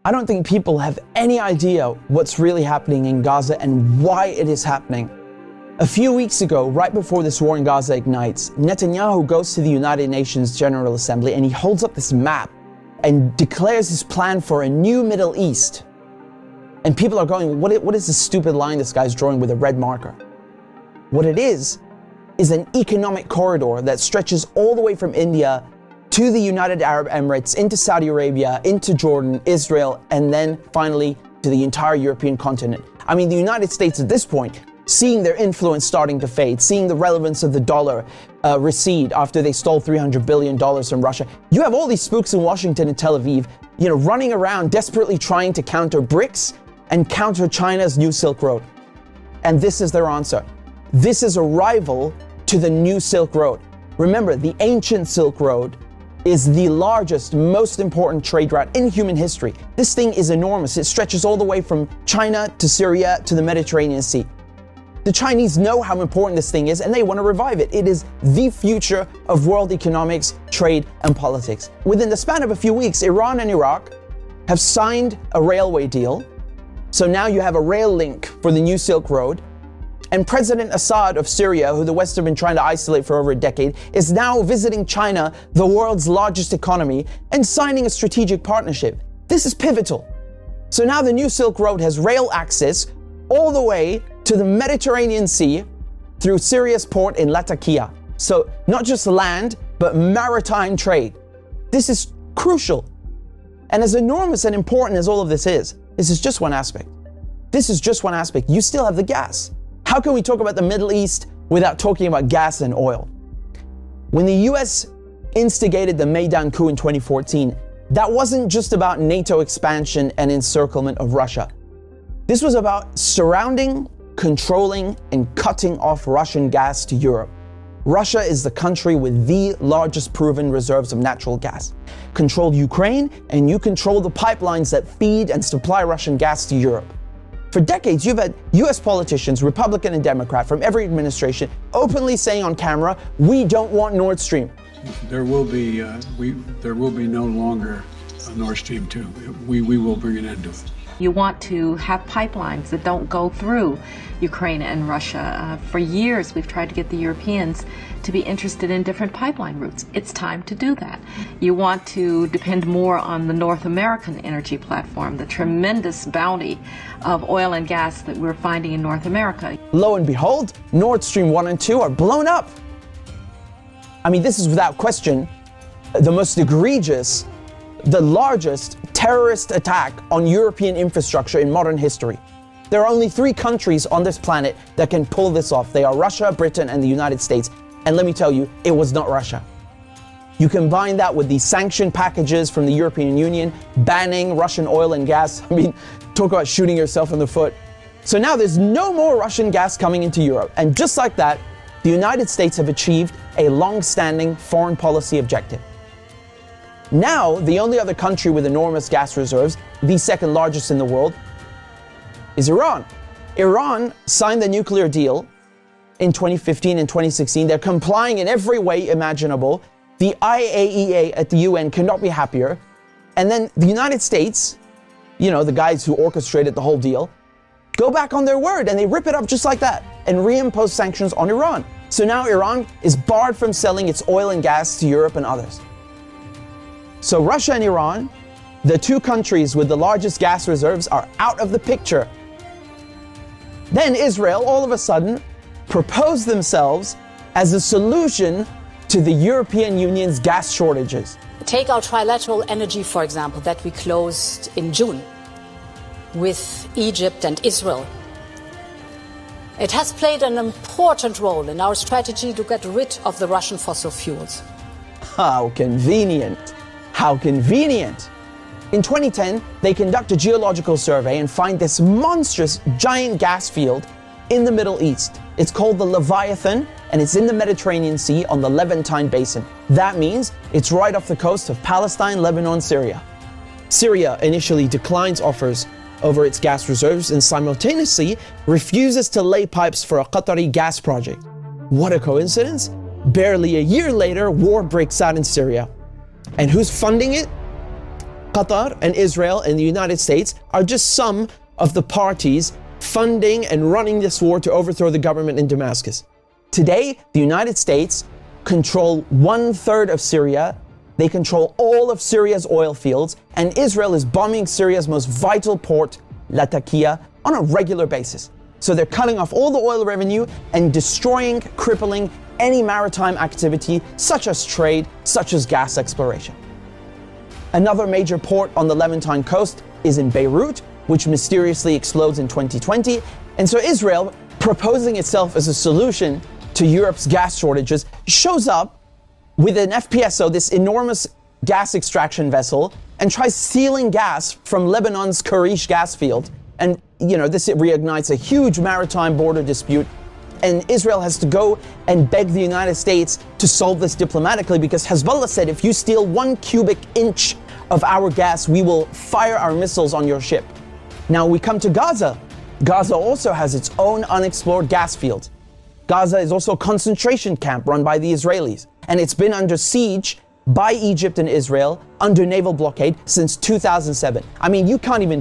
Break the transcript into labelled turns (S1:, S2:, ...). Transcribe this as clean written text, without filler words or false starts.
S1: I don't think people have any idea what's really happening in Gaza and why it is happening. A few weeks ago, right before this war in Gaza ignites, Netanyahu goes to the United Nations General Assembly and he holds up this map and declares his plan for a new Middle East. And people are going, what is this stupid line this guy's drawing with a red marker? What it is an economic corridor that stretches all the way from India to the United Arab Emirates, into Saudi Arabia, into Jordan, Israel, and then finally to the entire European continent. I mean, the United States at this point, seeing their influence starting to fade, seeing the relevance of the dollar recede after they stole $300 billion from Russia. You have all these spooks in Washington and Tel Aviv, running around desperately trying to counter BRICS and counter China's new Silk Road. And this is their answer. This is a rival to the new Silk Road. Remember, the ancient Silk Road is the largest, most important trade route in human history. This thing is enormous. It stretches all the way from China to Syria to the Mediterranean Sea. The Chinese know how important this thing is and they want to revive it. It is the future of world economics, trade, and politics. Within the span of a few weeks, Iran and Iraq have signed a railway deal. So now you have a rail link for the new Silk Road. And President Assad of Syria, who the West have been trying to isolate for over a decade, is now visiting China, the world's largest economy, and signing a strategic partnership. This is pivotal. So now the new Silk Road has rail access all the way to the Mediterranean Sea through Syria's port in Latakia. So not just land, but maritime trade. This is crucial. And as enormous and important as all of this is just one aspect. This is just one aspect. You still have the gas. How can we talk about the Middle East without talking about gas and oil? When the US instigated the Maidan coup in 2014, that wasn't just about NATO expansion and encirclement of Russia. This was about surrounding, controlling, and cutting off Russian gas to Europe. Russia is the country with the largest proven reserves of natural gas. Control Ukraine, and you control the pipelines that feed and supply Russian gas to Europe. For decades, you've had US politicians, Republican and Democrat, from every administration, openly saying on camera, we don't want Nord Stream.
S2: There will be no longer a Nord Stream 2. We will bring an end to it.
S3: You want to have pipelines that don't go through Ukraine and Russia. For years, we've tried to get the Europeans to be interested in different pipeline routes. It's time to do that. You want to depend more on the North American energy platform, the tremendous bounty of oil and gas that we're finding in North America.
S1: Lo and behold, Nord Stream 1 and 2 are blown up. I mean, this is without question the most egregious, the largest terrorist attack on European infrastructure in modern history. There are only 3 countries on this planet that can pull this off. They are Russia, Britain, and the United States. And let me tell you, it was not Russia. You combine that with the sanction packages from the European Union, banning Russian oil and gas. I mean, talk about shooting yourself in the foot. So now there's no more Russian gas coming into Europe. And just like that, the United States have achieved a long-standing foreign policy objective. Now, the only other country with enormous gas reserves, the second largest in the world, is Iran. Iran signed the nuclear deal in 2015 and 2016. They're complying in every way imaginable. The IAEA at the UN cannot be happier. And then the United States, the guys who orchestrated the whole deal, go back on their word and they rip it up just like that and reimpose sanctions on Iran. So now Iran is barred from selling its oil and gas to Europe and others. So Russia and Iran, the 2 countries with the largest gas reserves, are out of the picture. Then Israel, all of a sudden, proposed themselves as a solution to the European Union's gas shortages.
S4: Take our trilateral energy, for example, that we closed in June with Egypt and Israel. It has played an important role in our strategy to get rid of the Russian fossil fuels.
S1: How convenient. How convenient. In 2010, they conduct a geological survey and find this monstrous giant gas field in the Middle East. It's called the Leviathan, and it's in the Mediterranean Sea on the Levantine Basin. That means it's right off the coast of Palestine, Lebanon, Syria. Syria initially declines offers over its gas reserves and simultaneously refuses to lay pipes for a Qatari gas project. What a coincidence! Barely a year later, war breaks out in Syria. And who's funding it? Qatar and Israel and the United States are just some of the parties funding and running this war to overthrow the government in Damascus. Today, the United States control 1/3 of Syria. They control all of Syria's oil fields, and Israel is bombing Syria's most vital port, Latakia, on a regular basis. So they're cutting off all the oil revenue and destroying, crippling any maritime activity, such as trade, such as gas exploration. Another major port on the Levantine coast is in Beirut, which mysteriously explodes in 2020. And so Israel, proposing itself as a solution to Europe's gas shortages, shows up with an FPSO, this enormous gas extraction vessel, and tries stealing gas from Lebanon's Karish gas field. And, this reignites a huge maritime border dispute. And Israel has to go and beg the United States to solve this diplomatically, because Hezbollah said, if you steal 1 cubic inch of our gas, we will fire our missiles on your ship. Now we come to Gaza. Gaza also has its own unexplored gas field. Gaza is also a concentration camp run by the Israelis, and it's been under siege by Egypt and Israel under naval blockade since 2007. I mean, you can't even